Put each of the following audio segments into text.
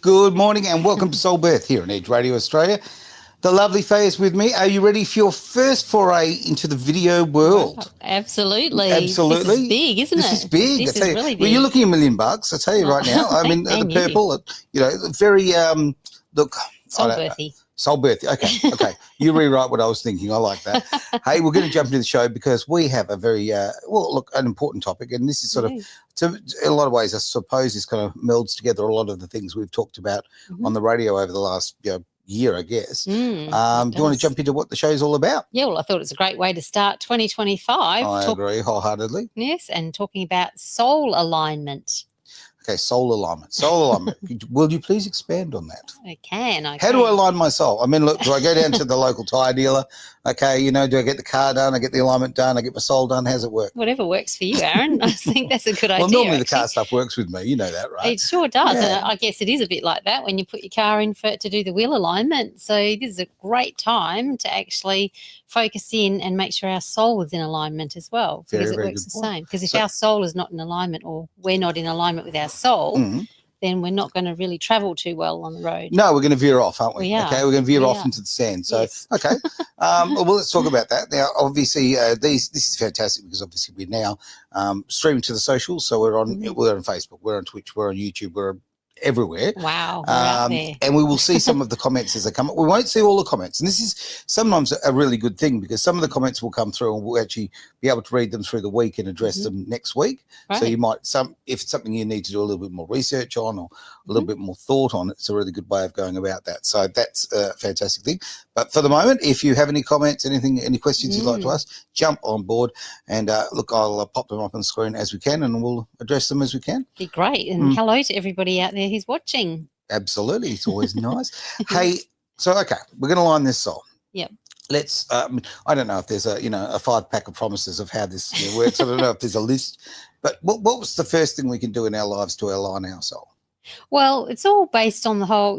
Good morning and welcome to Soulbirth here on Edge Radio Australia. The lovely Faye is with me. Are you ready for your first foray into the video world? Wow, absolutely. Absolutely. This is big, isn't it? This is big. This is really big. Well, you're looking $1,000,000, I tell you right now. I mean, the purple, very, look. Soulbirthy. Soulbirth. Okay. You rewrite what I was thinking. I like that. Hey, we're going to jump into the show because we have a very, an important topic. And this is sort of, in a lot of ways, I suppose this kind of melds together a lot of the things we've talked about on the radio over the last year, I guess. Do you want to jump into what the show's all about? Yeah, well, I thought it's a great way to start 2025. I agree wholeheartedly. Yes, and talking about soul alignment. Okay, soul alignment. Soul alignment. Will you please expand on that? I can. How do I align my soul? I mean, look, do I go down to the local tyre dealer? Okay, do I get the car done? I get the alignment done? I get my soul done? How's it work? Whatever works for you, Aaron. I think that's a good idea. Well, normally the car stuff works with me. You know that, right? It sure does. Yeah. And I guess it is a bit like that when you put your car in to do the wheel alignment. So this is a great time to actually focus in and make sure our soul is in alignment as well, because it works the same. Because if our soul is not in alignment, or we're not in alignment with our soul, then we're not going to really travel too well on the road. No, we're going to veer off, aren't we? We are. Okay, we're going to veer off into the sand. So, yes. Okay. Well, let's talk about that. Now, obviously, this is fantastic because obviously we're now streaming to the socials. So we're on Facebook, we're on Twitch, we're on YouTube, we're everywhere. Wow. We're out there. And we will see some of the comments as they come up. We won't see all the comments. And this is sometimes a really good thing because some of the comments will come through and we'll actually be able to read them through the week and address them next week. Right. So you might, if it's something you need to do a little bit more research on or a little bit more thought on, it's a really good way of going about that. So that's a fantastic thing. But for the moment, if you have any comments, any questions you'd like to ask, jump on board and look, I'll pop them up on the screen as we can and we'll address them as we can. Be great. And hello to everybody out there who's watching. Absolutely. It's always nice. Hey, so, okay, we're going to line this soul. Yep. Let's, I don't know if there's a 5-pack of promises of how this works. I don't know if there's a list, but what was the first thing we can do in our lives to align our soul? Well, it's all based on the whole,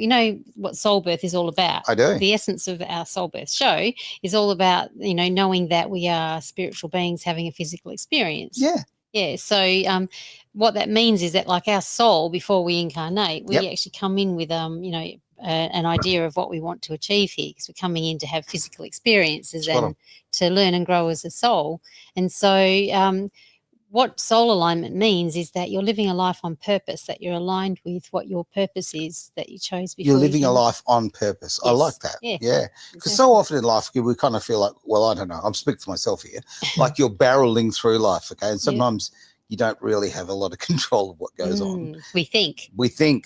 what Soulbirth is all about. I do. The essence of our Soulbirth show is all about, knowing that we are spiritual beings having a physical experience. Yeah. Yeah. So what that means is that, like our soul, before we incarnate, we actually come in with, an idea of what we want to achieve here, because we're coming in to have physical experiences and to learn and grow as a soul. And so what soul alignment means is that you're living a life on purpose, that you're aligned with what your purpose is that you chose before. You're living a life on purpose. Yes. I like that. Yeah. Because so often in life we kind of feel like, well, I don't know, I'm speaking for myself here, like you're barreling through life, okay? And sometimes you don't really have a lot of control of what goes on. We think. Okay.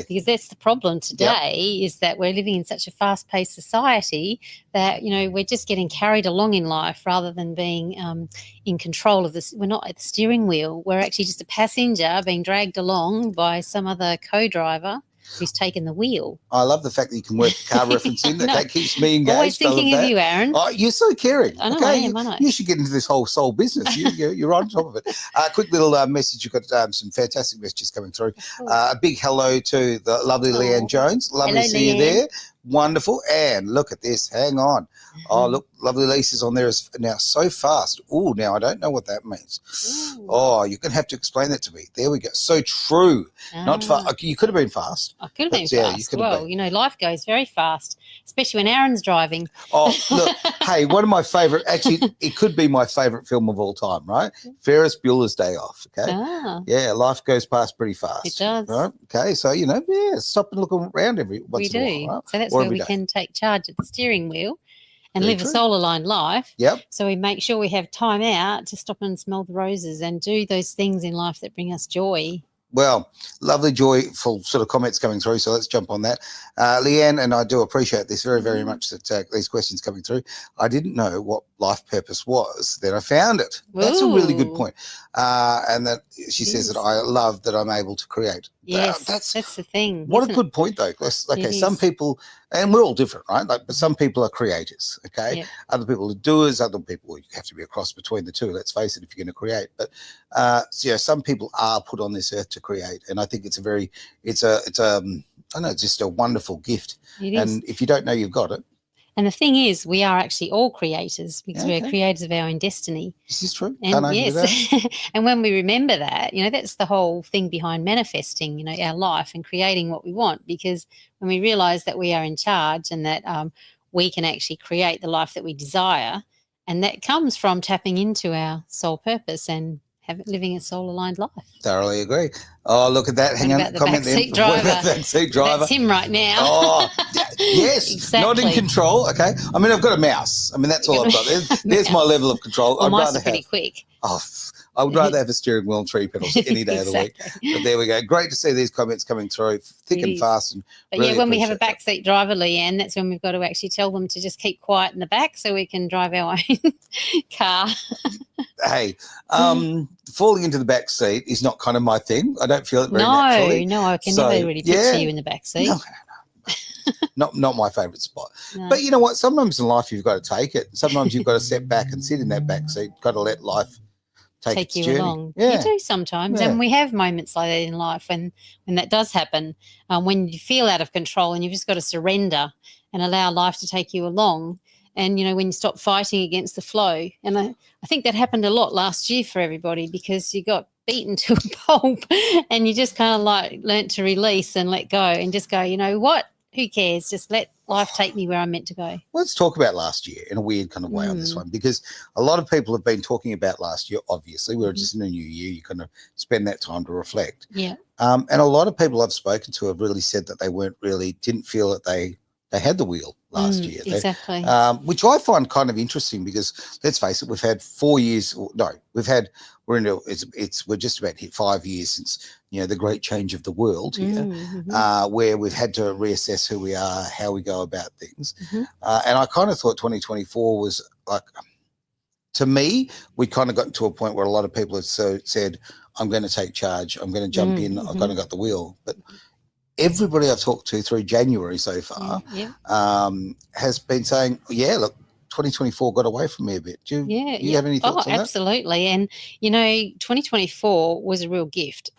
Because that's the problem today is that we're living in such a fast-paced society that, we're just getting carried along in life rather than being in control of this. We're not at the steering wheel. We're actually just a passenger being dragged along by some other co-driver who's taken the wheel. I love the fact that you can work the car reference in. That keeps me engaged. Always thinking of you, Aaron. Oh, you're so caring. I know, I know. You should get into this whole soul business. You're on top of it. Quick little message. You've got some fantastic messages coming through. A big hello to the lovely Leanne Jones. Lovely to see you there. Wonderful. And look at this. Hang on. Oh, look, lovely Lisa's on there now so fast. Oh, now I don't know what that means. Oh, you're going to have to explain that to me. There we go. So true. Not fast. You could have been fast. I could have been fast. Well, life goes very fast, especially when Aaron's driving. Oh, look, hey, one of my favourite, actually, it could be my favourite film of all time, right? Ferris Bueller's Day Off, okay? Yeah, life goes past pretty fast. It does. Right? Okay, so, stop and look around once in a while. Right? So that's where we can take charge of the steering wheel and live a soul-aligned life. Yep. So we make sure we have time out to stop and smell the roses and do those things in life that bring us joy. Well, lovely, joyful sort of comments coming through, so let's jump on that. Leanne, and I do appreciate this very, very much, that these questions coming through. I didn't know what life purpose was, then I found it. That's a really good point. And that she says that I love that I'm able to create. Yes, that's the thing. What a good point, though. Okay, some people, and we're all different, right? But some people are creators, okay? Yep. Other people are doers. Other people, you have to be a cross between the two. Let's face it, if you're going to create. But some people are put on this earth to create, and I think it's I don't know, just a wonderful gift. It is. And if you don't know you've got it. And the thing is, we are actually all creators because we are Okay. creators of our own destiny. This is true. And Can't argue with yes, that. and when we remember that, that's the whole thing behind manifesting, our life and creating what we want. Because when we realize that we are in charge and that we can actually create the life that we desire, and that comes from tapping into our soul purpose and living a soul-aligned life. Thoroughly agree. Oh, look at that. Hang on. About the Comment backseat there. What about driver? backseat driver? That's him right now. Oh, yes. Exactly. Not in control. Okay. I mean, I've got a mouse. I mean, that's all I've got. There's my level of control. Well, I'd mice rather are pretty have. quick. Oh, I would rather have a steering wheel and 3 pedals any day of the week. But there we go. Great to see these comments coming through thick and fast. And but really when we have a appreciate backseat driver, Leanne, that's when we've got to actually tell them to just keep quiet in the back so we can drive our own car. Hey, falling into the back seat is not kind of my thing. I don't feel it very naturally. No, I can never really picture you in the back seat. No. Not my favourite spot. No. But you know what? Sometimes in life you've got to take it. Sometimes you've got to step back and sit in that back seat. Got to let life take its you journey. along. Yeah. You do sometimes, Yeah. and we have moments like that in life when that does happen. When you feel out of control, and you've just got to surrender and allow life to take you along. And when you stop fighting against the flow. And I think that happened a lot last year for everybody because you got beaten to a pulp, and you just kind of like learnt to release and let go and just go. You know what? Who cares? Just let life take me where I'm meant to go. Let's talk about last year in a weird kind of way on this one, because a lot of people have been talking about last year. Obviously, we're just in a new year. You kind of spend that time to reflect. Yeah. And a lot of people I've spoken to have really said that they didn't feel that they had the wheel last year. Exactly. Which I find kind of interesting because let's face it, we've had 4 years. No, we're just about hit 5 years since the great change of the world here, where we've had to reassess who we are, how we go about things, and I kind of thought 2024 was like, to me, we kind of got to a point where a lot of people have said, "I'm going to take charge. I'm going to jump in. I've kind of got the wheel," but everybody I've talked to through January so far has been saying, yeah, look, 2024 got away from me a bit. Do you have any thoughts on that? Absolutely. And, 2024 was a real gift.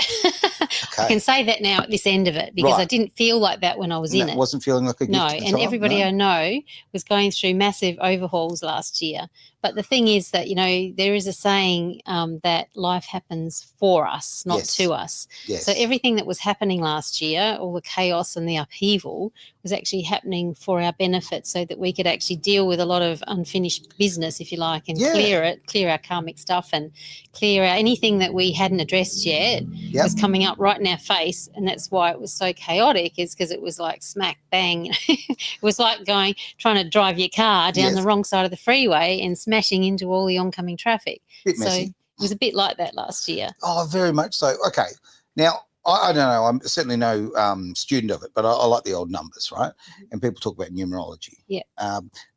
I can say that now at this end of it because I didn't feel like that when I was in it. Wasn't feeling like a gift at the time? Everybody I know was going through massive overhauls last year. But the thing is that, there is a saying that life happens for us, not to us. Yes. So everything that was happening last year, all the chaos and the upheaval, was actually happening for our benefit so that we could actually deal with a lot of unfinished business, if you like, and clear our karmic stuff and clear out anything that we hadn't addressed yet was coming up right in our face. And that's why it was so chaotic, is because it was like smack bang. It was like trying to drive your car down the wrong side of the freeway and smashing into all the oncoming traffic. Bit messy. So it was a bit like that last year. Oh, very much so. Okay. Now, I don't know. I'm certainly no student of it, but I like the old numbers, right? And people talk about numerology. Yeah.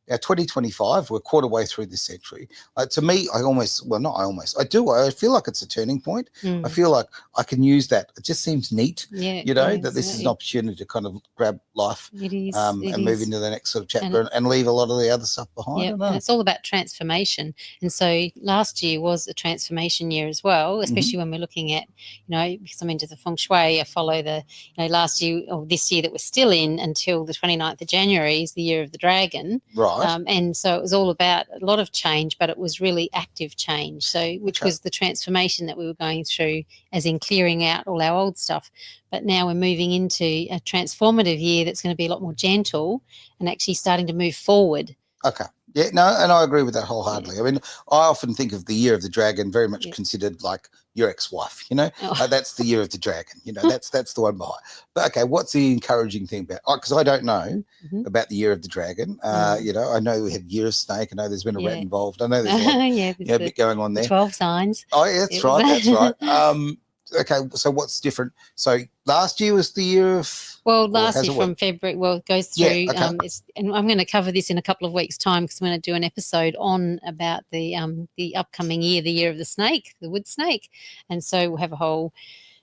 Now, 2025, we're a quarter way through this century. To me, I feel like it's a turning point. I feel like I can use that. It just seems neat, that this is an opportunity to kind of grab life and move into the next sort of chapter and leave a lot of the other stuff behind. Yeah, and it's all about transformation. And so last year was a transformation year as well, especially when we're looking at, because I'm into the feng shui, I follow the, last year or this year that we're still in until the 29th of January is the year of the dragon. Right. And so it was all about a lot of change, but it was really active change. So which was the transformation that we were going through, as in clearing out all our old stuff. But now we're moving into a transformative year that's going to be a lot more gentle and actually starting to move forward. Okay. Yeah, no, and I agree with that wholeheartedly. I mean, I often think of the year of the dragon very much considered like your ex-wife, that's the year of the dragon, that's the one behind. But okay, what's the encouraging thing about, because I don't know about the year of the dragon. I know we had year of snake. I know there's been a rat involved. I know there's a bit going on there. 12 signs. Oh, yeah, that's right. Okay, so what's different? So last year was the year of... Well, last year from February, it goes through, and I'm going to cover this in a couple of weeks' time because I'm going to do an episode on about the upcoming year, the year of the snake, the wood snake. And so we'll have a whole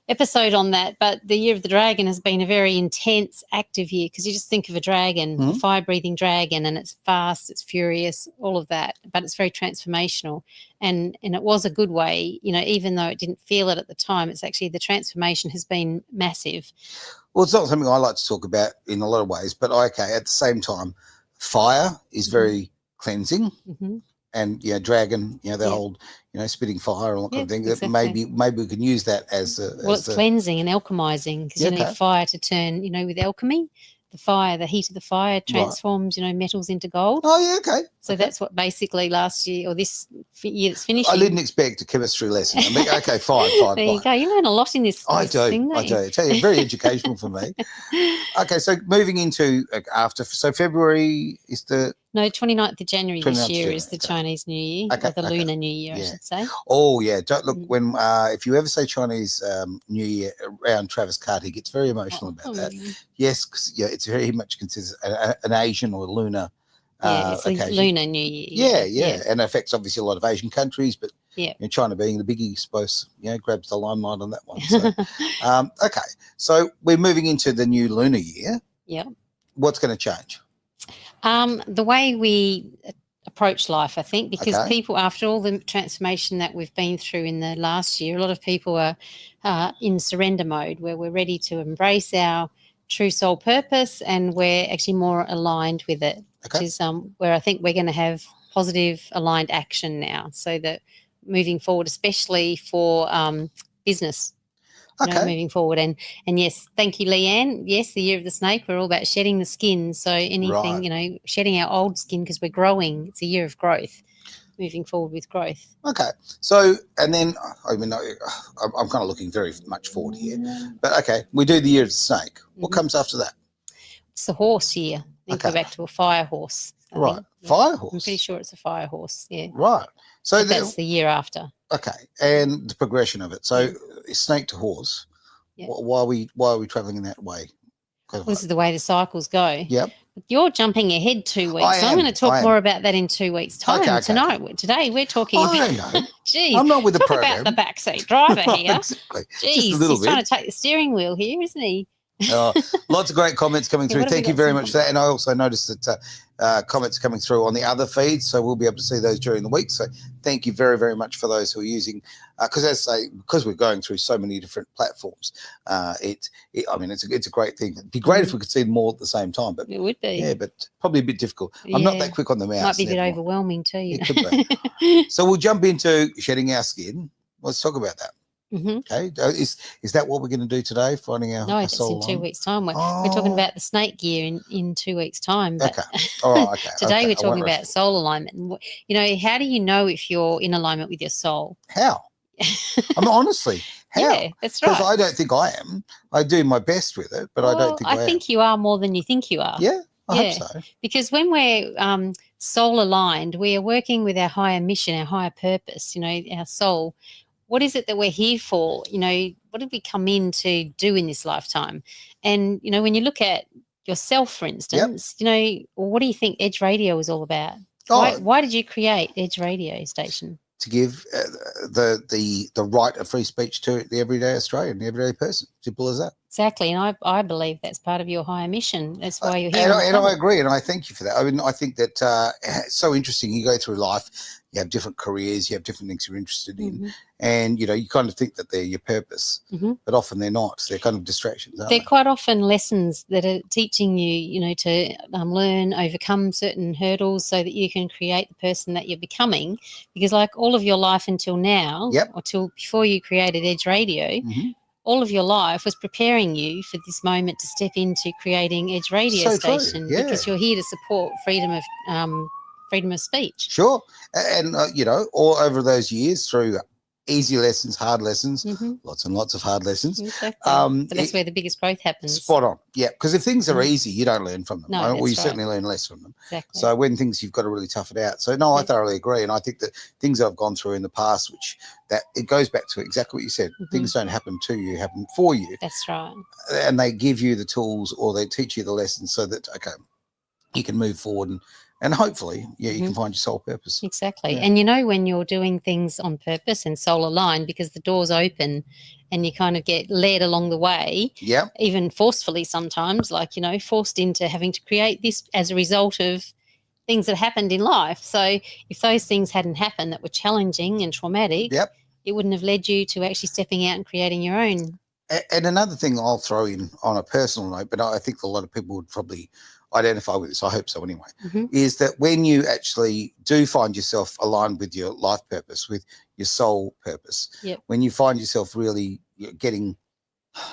episode on that. But the year of the dragon has been a very intense, active year because you just think of a dragon, a fire-breathing dragon, and it's fast, it's furious, all of that. But it's very transformational. And it was a good way, even though it didn't feel it at the time, it's actually the transformation has been massive. Well, it's not something I like to talk about in a lot of ways, but at the same time, Fire is very cleansing. Mm-hmm. And dragon, the whole, spitting fire and all that kind of thing. That maybe we can use that as it's cleansing and alchemizing, because you need fire to turn. With alchemy, the heat of the fire transforms metals into gold. Oh yeah, okay. So that's what basically last year or this year that's finishing. I didn't expect a chemistry lesson. Okay, fine. There you go. You learn a lot in this. I do. Thing, I tell you, very educational for me. Okay, so moving into February is the. No, 29th of January this year is the Chinese New Year, or the Lunar New Year, I should say. Oh, yeah. Don't look, when if you ever say Chinese New Year around Travis Carter, he gets very emotional about that. Yes, because it's very much considered an Asian or lunar it's a Lunar New Year. Yeah. And it affects obviously a lot of Asian countries, but China being the biggie, I suppose, grabs the limelight on that one. So, okay, so we're moving into the new lunar year. Yeah. What's going to change? The way we approach life, I think, because people, after all the transformation that we've been through in the last year, a lot of people are in surrender mode, where we're ready to embrace our true soul purpose, and we're actually more aligned with it, which is where I think we're going to have positive aligned action now, so that moving forward, especially for business. Moving forward. And yes, thank you, Leanne. Yes, the year of the snake, we're all about shedding the skin. So anything, shedding our old skin, because we're growing. It's a year of growth, moving forward with growth. Okay. So, and then, I'm kind of looking very much forward here. But, okay, we do the year of the snake. What comes after that? It's the horse year. I think we're back to a fire horse. Right. Fire horse? I'm pretty sure it's a fire horse, Right. So that's the year after. Okay. And the progression of it. So snake to horse. Why are we travelling in that way? This is the way the cycles go. Yep. You're jumping ahead 2 weeks. I'm going to talk more about that in 2 weeks' time. Today we're talking about. Geez, I'm not with the program. About the backseat driver here. Exactly. Geez, just a little he's trying to take the steering wheel here, isn't he? Lots of great comments coming through. Thank you very much for that. And I also noticed that comments are coming through on the other feeds, so we'll be able to see those during the week. So thank you very, very much for those who are using, because we're going through so many different platforms. It's a great thing. It'd be great if we could see them all at the same time, but it would be. Yeah, but probably a bit difficult. I'm not that quick on the mouse. Might be a bit overwhelming too. It could be. So we'll jump into shedding our skin. Let's talk about that. Mm-hmm. Okay, is that what we're going to do today? Finding our it's in 2 weeks' time. We're talking about the snake year in 2 weeks' time. Okay, all right. Okay. Today we're talking about soul alignment. How do you know if you're in alignment with your soul? How? Honestly, how? Yeah, that's right. Because I don't think I am. I do my best with it, but I don't think I think you are more than you think you are. Yeah. I hope so. Because when we're soul aligned, we are working with our higher mission, our higher purpose. Our soul. What is it that we're here for? What did we come in to do in this lifetime? And, when you look at yourself, for instance, what do you think Edge Radio is all about? Why did you create Edge Radio station? To give the right of free speech to the everyday Australian, the everyday person. Simple as that. Exactly. And I believe that's part of your higher mission. That's why you're here. And I agree. And I thank you for that. I think that it's so interesting. You go through life, you have different careers, you have different things you're interested in. And, you kind of think that they're your purpose, but often they're not. They're kind of distractions, aren't they? They're quite often lessons that are teaching you, to learn, overcome certain hurdles so that you can create the person that you're becoming. Because like all of your life until now, or till before you created Edge Radio, all of your life was preparing you for this moment to step into creating Edge Radio station, because you're here to support freedom of speech. Sure. And, all over those years through easy lessons, hard lessons, lots and lots of hard lessons. Exactly. But that's where the biggest growth happens. Spot on. Yeah, because if things are easy, you don't learn from them. No, you certainly learn less from them. Exactly. So when things, you've got to really tough it out. So, no, I thoroughly agree. And I think that things that I've gone through in the past, that it goes back to exactly what you said. Things don't happen to you, happen for you. That's right. And they give you the tools, or they teach you the lessons so that, you can move forward and hopefully, you can find your soul purpose. Exactly. Yeah. And when you're doing things on purpose and soul aligned, because the doors open and you kind of get led along the way, even forcefully sometimes, forced into having to create this as a result of things that happened in life. So if those things hadn't happened that were challenging and traumatic, it wouldn't have led you to actually stepping out and creating your own. And another thing I'll throw in on a personal note, but I think a lot of people would probably identify with this, I hope so anyway, is that when you actually do find yourself aligned with your life purpose, with your soul purpose, when you find yourself really getting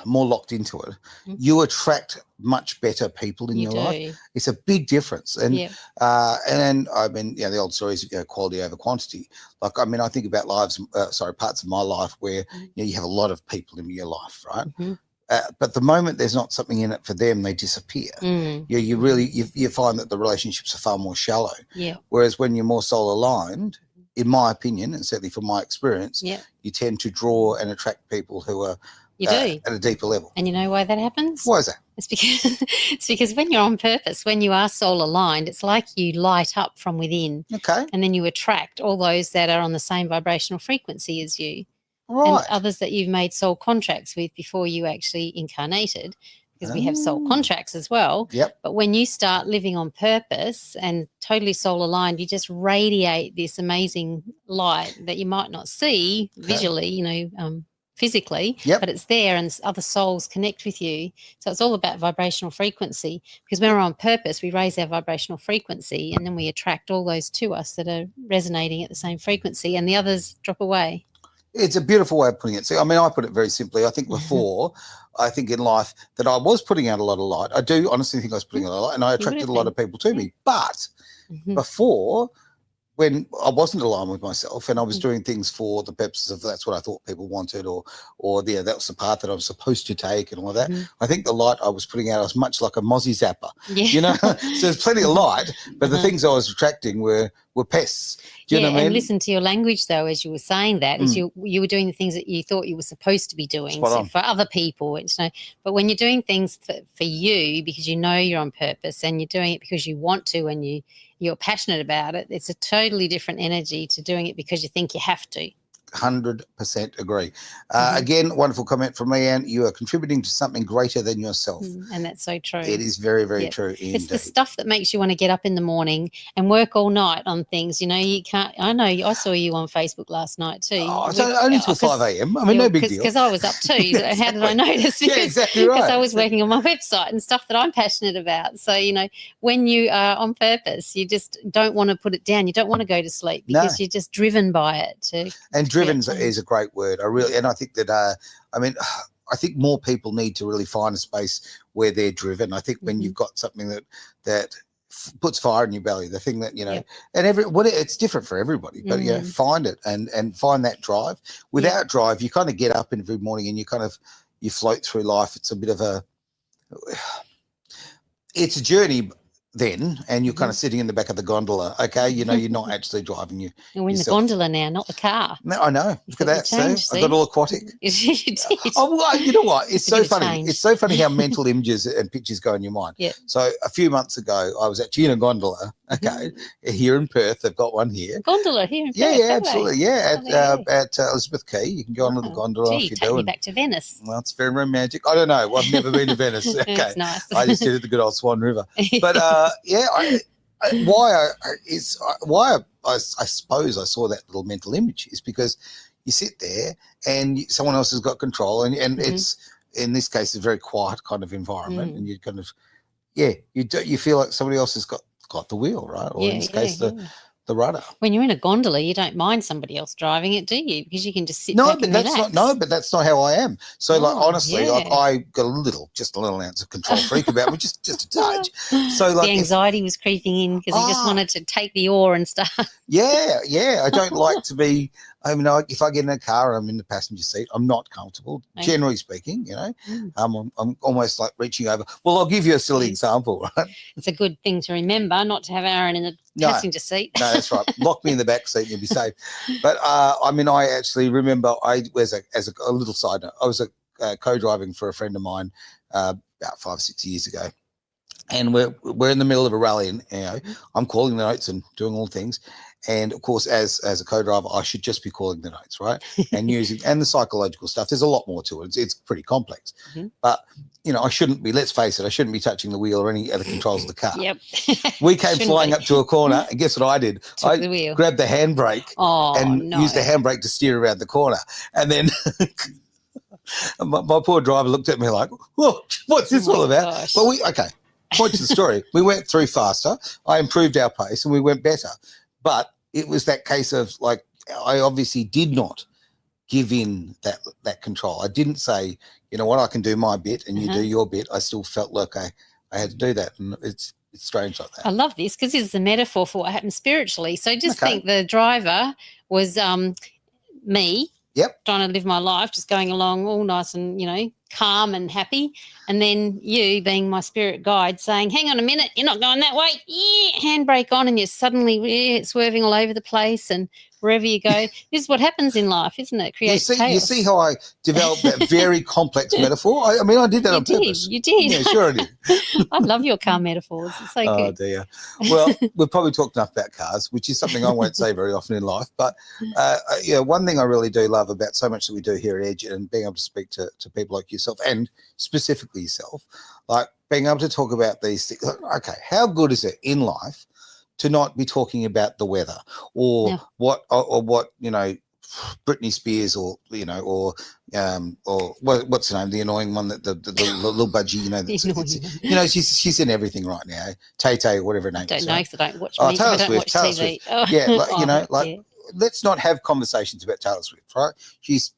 more locked into it, you attract much better people in your life. It's a big difference. And and I mean, the old stories, quality over quantity. Like, I mean, I think about parts of my life where you have a lot of people in your life, right? But the moment there's not something in it for them, they disappear. You really you find that the relationships are far more shallow. Whereas when you're more soul aligned, in my opinion, and certainly from my experience, you tend to draw and attract people who are at a deeper level. And you know why that happens? Why is that? It's because when you're on purpose, when you are soul aligned, it's like you light up from within. Okay. And then you attract all those that are on the same vibrational frequency as you. Right. And others that you've made soul contracts with before you actually incarnated, because we have soul contracts as well. But when you start living on purpose and totally soul aligned, you just radiate this amazing light that you might not see visually, physically, but it's there, and other souls connect with you. So it's all about vibrational frequency, because when we're on purpose, we raise our vibrational frequency, and then we attract all those to us that are resonating at the same frequency, and the others drop away. It's a beautiful way of putting it. See, I mean, I put it very simply. I think before, I think in life that I was putting out a lot of light. I do honestly think I was putting out a lot of light, and I attracted a lot of people to me. But before, when I wasn't aligned with myself and I was doing things for the purposes of that's what I thought people wanted, or that was the path that I was supposed to take and all of that, I think the light I was putting out was much like a mozzie zapper, So there's plenty of light, but the things I was attracting were pests. Do you know what I mean? And listen to your language, though, as you were saying that, is you were doing the things that you thought you were supposed to be doing for other people. But when you're doing things for you because you know you're on purpose and you're doing it because you want to and you're passionate about it, it's a totally different energy to doing it because you think you have to. 100% agree. Again, wonderful comment from Leanne. You are contributing to something greater than yourself. And that's so true. It is very, very true. It's the stuff that makes you want to get up in the morning and work all night on things. You can't. I know. I saw you on Facebook last night too. Only until 5 a.m. I mean, no big deal. Because I was up too. Exactly. How did I notice? Yeah, exactly right. Because I was working on my website and stuff that I'm passionate about. So, when you are on purpose, you just don't want to put it down. You don't want to go to sleep because you're just driven by it. Driven is a great word. I think that I think more people need to really find a space where they're driven. I think when you've got something that puts fire in your belly, the thing that it's different for everybody, but find it and find that drive. Without drive, you kind of get up every morning and you float through life. It's a bit of it's a journey then, and you're kind of sitting in the back of the gondola, okay? You're not actually driving you. We're in the gondola now, not the car. No, I know. Look at that. See? I got all aquatic. You did. Oh, well, you know what? It's so funny. It's so funny how mental images and pictures go in your mind. Yeah. So a few months ago, I was actually in a gondola, okay, here in Perth. They've got one here. Gondola here in Perth? Yeah, absolutely. Yeah, at Elizabeth Quay. You can go onto the gondola if you take me back to Venice. Well, it's very romantic. I don't know. I've never been to Venice. Okay. It's nice. I just did the good old Swan River. But, why I suppose I saw that little mental image is because you sit there and someone else has got control and it's in this case a very quiet kind of environment and you kind of you feel like somebody else has got the wheel, right? Or in this case the rudder. When you're in a gondola, you don't mind somebody else driving it, do you? Because you can just sit back and relax. But that's not how I am. So honestly, I got just a little ounce of control freak about me, just a touch. So the anxiety was creeping in because he just wanted to take the oar and stuff. Yeah. I don't like to be. If I get in a car and I'm in the passenger seat, I'm not comfortable. Okay. Generally speaking, I'm almost like reaching over. Well, I'll give you a silly example, right? It's a good thing to remember not to have Aaron in the passenger seat. No, that's right. Lock me in the back seat and you'll be safe. But I actually remember as a little side note, I was co-driving for a friend of mine about 5-6 years ago. And we're in the middle of a rally and I'm calling the notes and doing all things. And of course, as a co-driver, I should just be calling the notes, right? And the psychological stuff. There's a lot more to it. It's pretty complex. But I shouldn't be. Let's face it. I shouldn't be touching the wheel or any other controls of the car. Yep. We came flying up to a corner, and guess what I did? Took the wheel. Grabbed the handbrake and used the handbrake to steer around the corner, and then. My poor driver looked at me like, "Whoa, what's this all about?" Gosh. But point to the story. We went through faster. I improved our pace and we went better. But it was that case of like, I obviously did not give in that control. I didn't say, you know what, I can do my bit and you do your bit. I still felt like I had to do that. And it's strange like that. I love this because this is a metaphor for what happens spiritually. So just think the driver was me. Yep. Trying to live my life, just going along all nice and, calm and happy. And then you being my spirit guide saying, hang on a minute, you're not going that way. Yeah, handbrake on, and you're suddenly swerving all over the place and wherever you go. This is what happens in life, isn't it? Creates chaos. You see how I developed that very complex metaphor? I mean, I did that on purpose. You did. Yeah, sure I did. I love your car metaphors. It's so good. Oh, dear. Well, we've probably talked enough about cars, which is something I won't say very often in life. But, one thing I really do love about so much that we do here at Edge and being able to speak to people like yourself and specifically yourself, like being able to talk about these things. Okay, how good is it in life to not be talking about the weather or what Britney Spears or what's her name, the annoying one, that the little budgie, she's in everything right now, Tay-Tay or whatever her name is. I don't know because I don't watch Taylor Swift, Taylor TV. Oh. Yeah, let's not have conversations about Taylor Swift, right? She's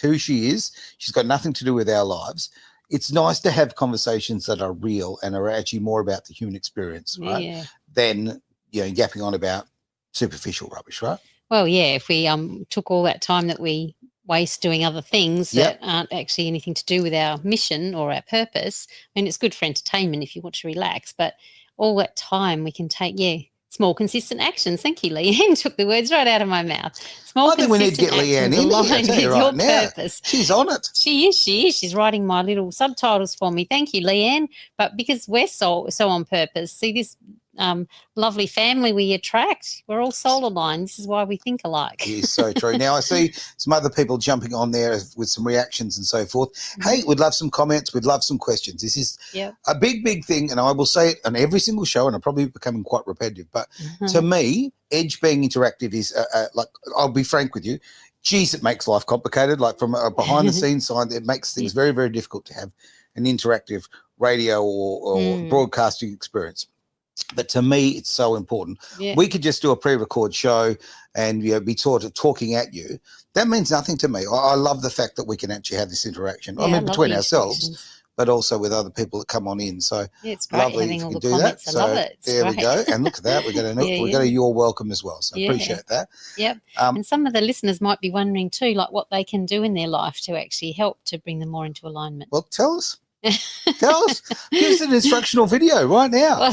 who she is. She's got nothing to do with our lives. It's nice to have conversations that are real and are actually more about the human experience, right? Yeah. Than yapping on about superficial rubbish, right? Well, yeah, if we took all that time that we waste doing other things that aren't actually anything to do with our mission or our purpose, I mean, it's good for entertainment if you want to relax, but all that time we can take, small, consistent actions. Thank you, Leanne. Took the words right out of my mouth. I think we need to get Leanne in here, right now. Purpose. She's on it. She is. She's writing my little subtitles for me. Thank you, Leanne. But because we're so on purpose, see this lovely family we attract, we're all soul aligned. This is why we think alike. It is so true. Now I see some other people jumping on there with some reactions and so forth. Hey, we'd love some comments, we'd love some questions. This is a big thing, and I will say it on every single show, and I'm probably becoming quite repetitive, but to me, Edge being interactive is like, I'll be frank with you, geez, it makes life complicated. Like from a behind the scenes side, it makes things very, very difficult to have an interactive radio or broadcasting experience. But to me, it's so important. Yeah. We could just do a pre-record show and be sort of talking at you. That means nothing to me. I love the fact that we can actually have this interaction. I mean, between ourselves, but also with other people that come on in. So it's great lovely having if all you the can do comments. that. I love it. There we go. And look at that. We got a you're welcome as well. So appreciate that. Yep. And some of the listeners might be wondering too, like what they can do in their life to actually help to bring them more into alignment. Well, tell us. Tell us. Give us an instructional video right now.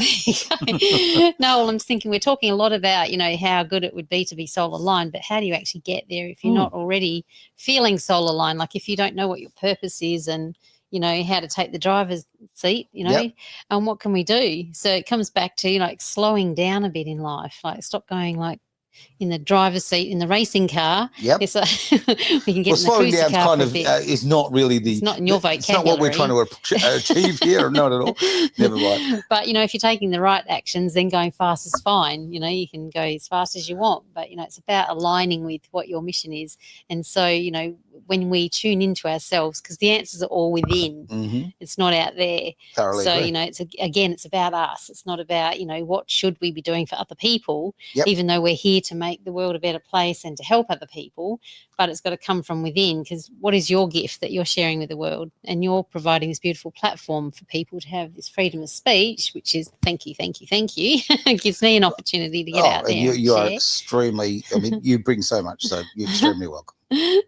No, I'm thinking we're talking a lot about, how good it would be to be soul aligned, but how do you actually get there if you're not already feeling soul aligned? Like if you don't know what your purpose is and, how to take the driver's seat, and what can we do? So it comes back to, slowing down a bit in life, like stop going like in the driver's seat in the racing car. Yep. It's we can get in the slowing cruiser down car kind of is not really it's not in your vocabulary. It's not what we're trying to achieve here, not at all. Never mind. But if you're taking the right actions, then going fast is fine. You can go as fast as you want, but it's about aligning with what your mission is. And so when we tune into ourselves, because the answers are all within, it's not out there. Thoroughly so agree. It's about us. It's not about what should we be doing for other people, even though we're here to make the world a better place and to help other people, but it's got to come from within, because what is your gift that you're sharing with the world? And you're providing this beautiful platform for people to have this freedom of speech, which is thank you it gives me an opportunity to get out there. And you are extremely, you bring so much, so you're extremely welcome.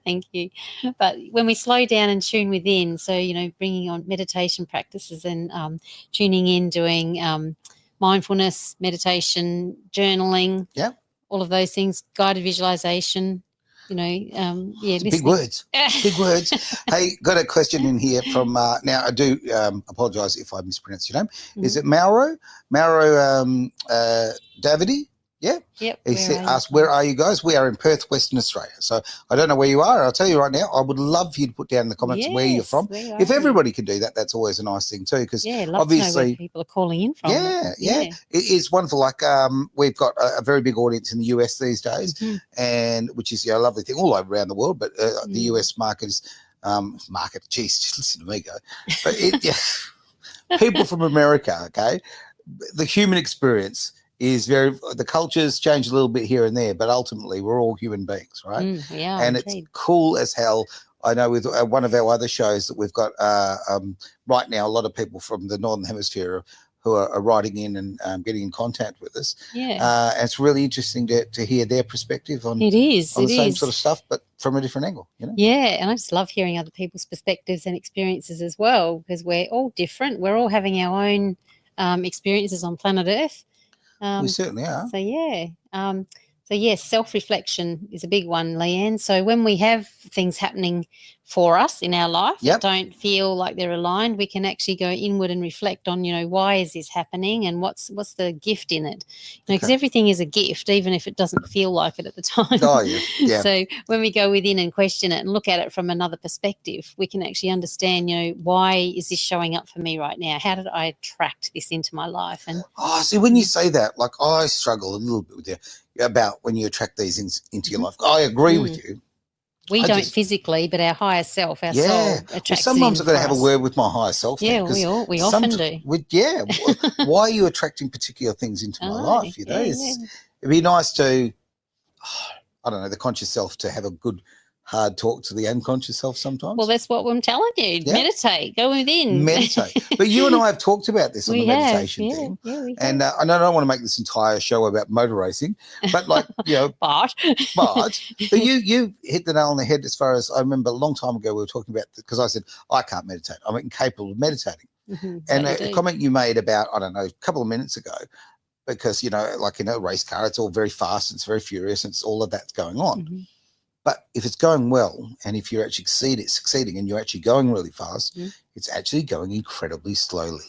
Thank you. But when we slow down and tune within, so bringing on meditation practices and tuning in, doing mindfulness, meditation, journaling, all of those things, guided visualization, big words. Big words. Hey, got a question in here from now I do apologize if I mispronounce your name. Is it Mauro Davide? Yeah. Yep. He asked, where are you guys? We are in Perth, Western Australia. So I don't know where you are. I'll tell you right now, I would love for you to put down in the comments where you're from. If everybody can do that, that's always a nice thing too. Because obviously, to know where people are calling in from. Yeah. It is wonderful. Like we've got a very big audience in the US these days, and which is a lovely thing all over around the world. But the US market is geez, just listen to me go. But people from America, okay, the human experience is the cultures change a little bit here and there, but ultimately we're all human beings, right? We are, and indeed. It's cool as hell. I know with one of our other shows that we've got right now, a lot of people from the Northern Hemisphere who are writing in and getting in contact with us. Yeah. And it's really interesting to hear their perspective on the same sort of stuff, but from a different angle, you know? Yeah, and I just love hearing other people's perspectives and experiences as well, because we're all different. We're all having our own experiences on planet Earth. We certainly are. So, yeah. So, yes, self-reflection is a big one, Leanne. So when we have things happening for us in our life that don't feel like they're aligned, we can actually go inward and reflect on, why is this happening and what's the gift in it? Because everything is a gift, even if it doesn't feel like it at the time. Oh, yeah. Yeah. So when we go within and question it and look at it from another perspective, we can actually understand, why is this showing up for me right now? How did I attract this into my life? And see, when you say that, like, I struggle a little bit with you about when you attract these things into your life. I agree with you. We don't physically, but our higher self, our soul attracts. Sometimes I've got to have a word with my higher self. Yeah, we often do. Why are you attracting particular things into my life? It'd be nice to, I don't know, the conscious self to have a good hard talk to the unconscious self sometimes. Well, that's what I'm telling you. Yeah. Meditate, go within. Meditate. But you and I have talked about this on the meditation thing. Yeah, we have. And I don't want to make this entire show about motor racing, but like, but you hit the nail on the head as far as I remember a long time ago we were talking about, because I said, I can't meditate. I'm incapable of meditating. And a comment you made about, I don't know, a couple of minutes ago, because, like in a race car, it's all very fast, it's very furious, and it's all of that's going on. But if it's going well, and if you're actually succeeding and you're actually going really fast, it's actually going incredibly slowly.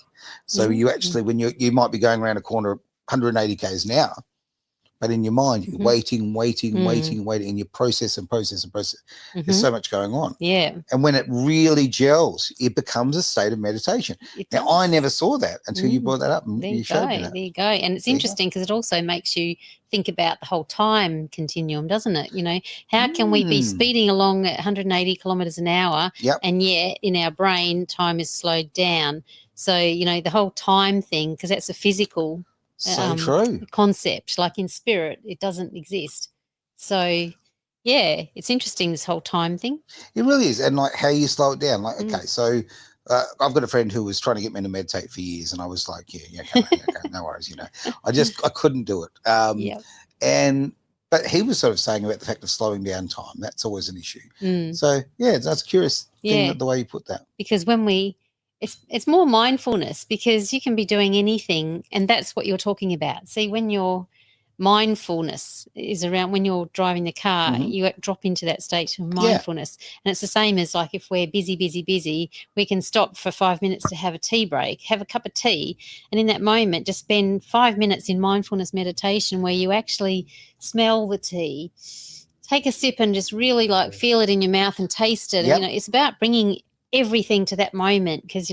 So you actually, when you might be going around a corner 180 k's an hour, but in your mind, you're waiting, and you process. There's so much going on. Yeah. And when it really gels, it becomes a state of meditation. Now, I never saw that until you brought that up and you showed me that. There you go. And it's interesting because it also makes you think about the whole time continuum, doesn't it? How can we be speeding along at 180 kilometres an hour and yet in our brain time is slowed down? So, the whole time thing, because that's a physical true concept, like in spirit, it doesn't exist. So, yeah, it's interesting, this whole time thing. It really is. And like how you slow it down. Like, okay, so I've got a friend who was trying to get me to meditate for years, and I was like, okay, no worries, I couldn't do it. But he was sort of saying about the fact of slowing down time. That's always an issue. So, that's a curious thing, the way you put that. Because when it's more mindfulness, because you can be doing anything, and that's what you're talking about. See, when your mindfulness is around, when you're driving the car, you drop into that state of mindfulness. And it's the same as like if we're busy, we can stop for 5 minutes to have a tea break, have a cup of tea, and in that moment just spend 5 minutes in mindfulness meditation where you actually smell the tea, take a sip and just really like feel it in your mouth and taste it. And, it's about bringing everything to that moment, because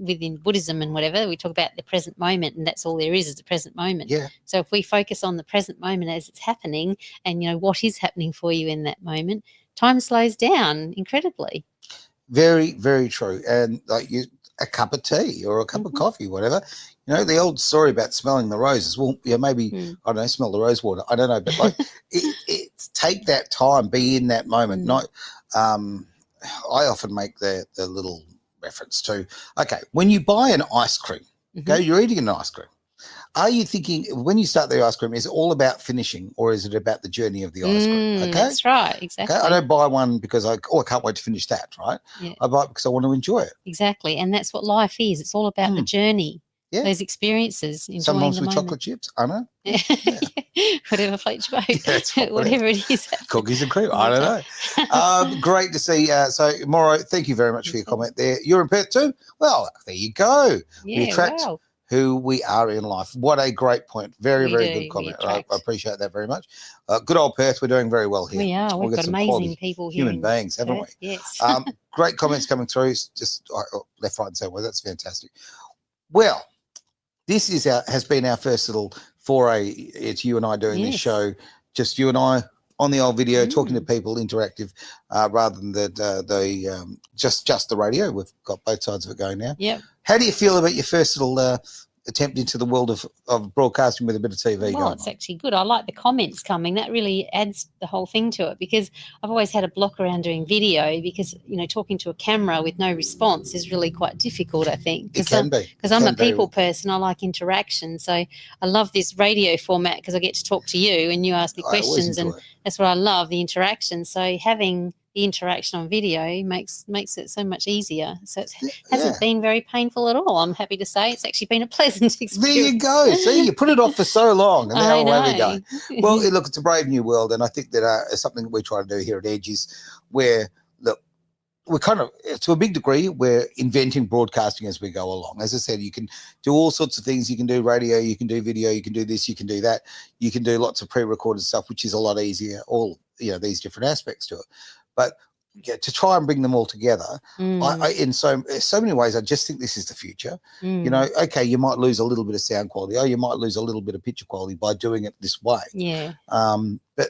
within Buddhism and whatever, we talk about the present moment, and that's all there is the present moment. So if we focus on the present moment as it's happening, and what is happening for you in that moment, time slows down incredibly. Very, very true. And like a cup of tea or a cup of coffee, whatever, the old story about smelling the roses. Well, maybe I don't know, smell the rose water, I don't know, but like it's take that time, be in that moment. Not I often make the little reference to, okay, when you buy an ice cream, you're eating an ice cream. Are you thinking, when you start the ice cream, is it all about finishing, or is it about the journey of the ice cream? Okay, that's right, exactly. Okay? I don't buy one because I can't wait to finish that, right? Yeah. I buy it because I want to enjoy it. Exactly, and that's what life is. It's all about the journey. Yeah. Those experiences, sometimes with moment. Chocolate chips, I know. Whatever floats your boat, whatever it is. Cookies and cream, I don't know. Great to see. So, Mauro, thank you very much for your comment there. You're in Perth too? Well, there you go. We attract who we are in life. What a great point. Very good comment. I appreciate that very much. Good old Perth, we're doing very well here. We are. We've got amazing people here. Human beings, haven't we? Yes. Great comments coming through. Just left, right, and centre. Well, that's fantastic. Well, this has been our first little foray. It's you and I doing this show, just you and I on the old video, talking to people, interactive, rather than just the radio. We've got both sides of it going now. Yep. How do you feel about your first little attempt into the world of broadcasting with a bit of TV Well, going it's on? actually good. I like the comments coming. That really adds the whole thing to it, because I've always had a block around doing video because, talking to a camera with no response is really quite difficult, I think. It can be. Because I'm a people person. I like interaction. So I love this radio format because I get to talk to you and you ask me questions, and that's what I love, the interaction. So having the interaction on video makes it so much easier. So it hasn't been very painful at all. I'm happy to say it's actually been a pleasant experience. There you go. See, you put it off for so long, and now away we go. Well, look, it's a brave new world, and I think that something that we try to do here at Edge is where, look, we're kind of, to a big degree, we're inventing broadcasting as we go along. As I said, you can do all sorts of things. You can do radio, you can do video, you can do this, you can do that. You can do lots of pre-recorded stuff, which is a lot easier, all, these different aspects to it. But to try and bring them all together, I in so many ways, I just think this is the future. Okay, you might lose a little bit of sound quality, you might lose a little bit of picture quality by doing it this way. Yeah. But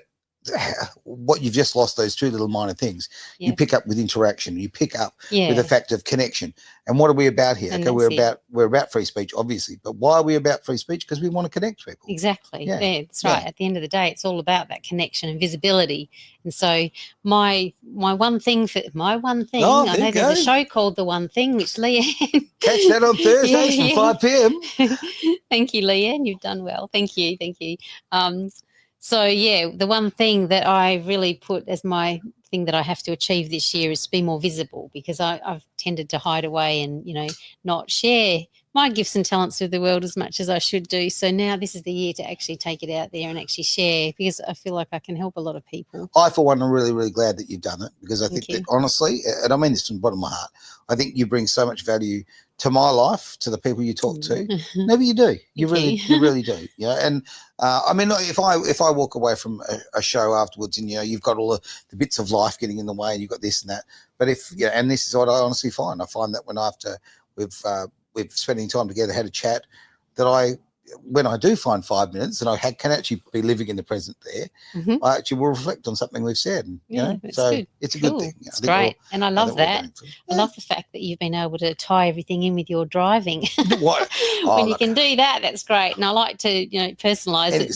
what you've just lost, those two little minor things, you pick up with interaction, you pick up with the fact of connection. And what are we about here? Okay, we're about free speech, obviously, but why are we about free speach? Because we want to connect people. Exactly. Yeah, that's right. At the end of the day, it's all about that connection and visibility. And so my one thing, I know there's a show called The One Thing, which Leanne catch that on Thursdays from 5 p.m. Thank you, Leanne. You've done well. Thank you. So, the one thing that I really put as my thing that I have to achieve this year is to be more visible, because I've tended to hide away and, not share my gifts and talents with the world as much as I should do. So now this is the year to actually take it out there and actually share, because I feel like I can help a lot of people. I, for one, am really, really glad that you've done it, because I think that, honestly, and I mean this from the bottom of my heart, I think you bring so much value to my life, to the people you talk to. Maybe you do. You really do. And I mean, if I walk away from a show afterwards and you've got all the bits of life getting in the way and you've got this and that, but and this is what I honestly find. I find that when after we've spending time together, had a chat, that when I do find 5 minutes and I can actually be living in the present there, I actually will reflect on something we've said. So good. It's a good thing. It's great. And I love that. I love the fact that you've been able to tie everything in with your driving. When you can do that, that's great. And I like to, personalise it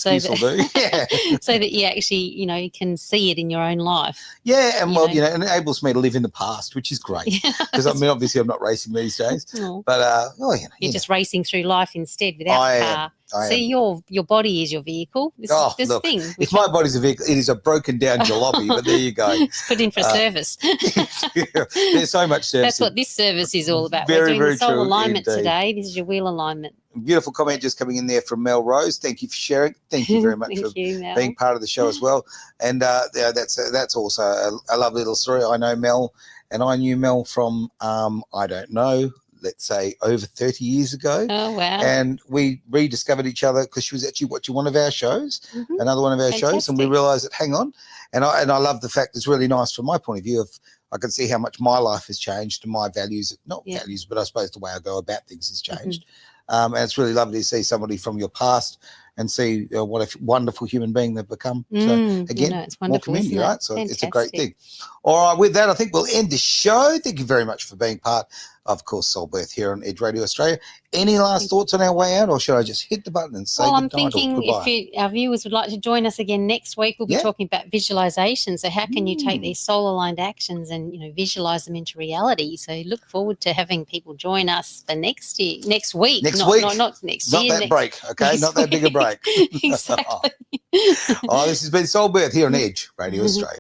so that you actually, can see it in your own life. Yeah, and it enables me to live in the past, which is great. Because I mean, obviously I'm not racing these days. But you're just racing through life instead without a car. See, your body is your vehicle. If my body's a vehicle, it is a broken down jalopy, but there you go. It's put in for service. There's so much service. That's what this service is all about. We're doing the soul alignment today. This is your wheel alignment. Beautiful comment just coming in there from Mel Rose. Thank you for sharing. Thank you very much for being part of the show as well. And that's also a lovely little story. I know Mel, and I knew Mel from, I don't know, let's say over 30 years ago. Oh, wow. And we rediscovered each other because she was actually watching one of our shows, another one of our shows, and we realized that, hang on. And I love the fact it's really nice from my point of view of, I can see how much my life has changed and my values, values, but I suppose the way I go about things has changed. And it's really lovely to see somebody from your past and see what a wonderful human being they've become. So again, it's wonderful, more community, right? So it's a great thing. All right, with that, I think we'll end the show. Thank you very much for being part of course, Soulbirth here on Edge Radio Australia. Any last thoughts on our way out, or should I just hit the button and say goodnight? I'm thinking if our viewers would like to join us again next week, we'll be talking about visualization. So how can you take these soul-aligned actions and visualize them into reality? So look forward to having people join us for next week. Not next year. Not that break, okay? Not that big a break. Exactly. This has been Soulbirth here on Edge Radio Australia.